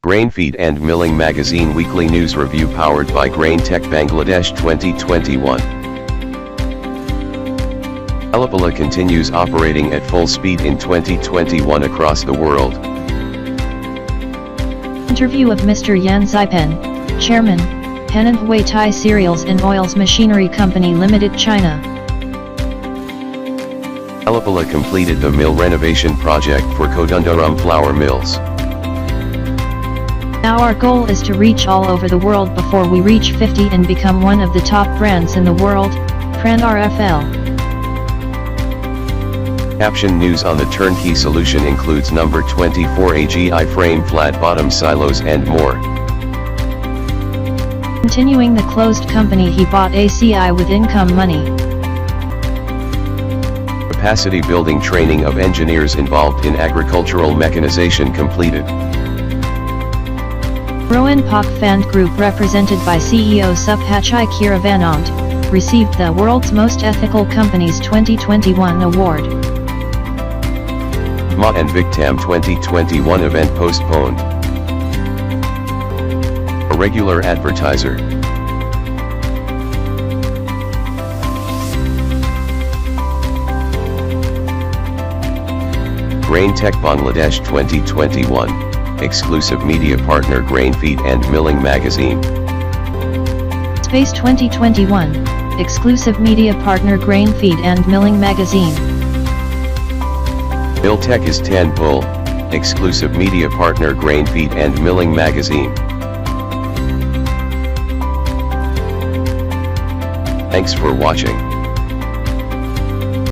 Grain Feed and Milling Magazine Weekly News Review powered by Grain Tech Bangladesh 2021. Alipala continues operating at full speed in 2021 across the world. Interview of Mr. Yan Zaipan, Chairman, Henan Hui Thai Cereals and Oils Machinery Company Limited, China. Alipala completed the mill renovation project for Kodundaram flour mills. Now our goal is to reach all over the world before we reach 50 and become one of the top brands in the world, Pran RFL. Caption news on the turnkey solution includes number 24 AGI frame flat bottom silos and more. Continuing the closed company, he bought ACI with income money. Capacity building training of engineers involved in agricultural mechanization completed. Rowan Pak Fand Group represented by CEO Subhachai Kiravanant, received the World's Most Ethical Companies 2021 award. Ma and Victam 2021 event postponed. A regular advertiser. Grain Tech Bangladesh 2021. Exclusive media partner Grain Feed and Milling Magazine. Space 2021, exclusive media partner Grain Feed and Milling Magazine. Mill Tech is Tan Bull, exclusive media partner Grain Feed and Milling Magazine. Thanks for watching.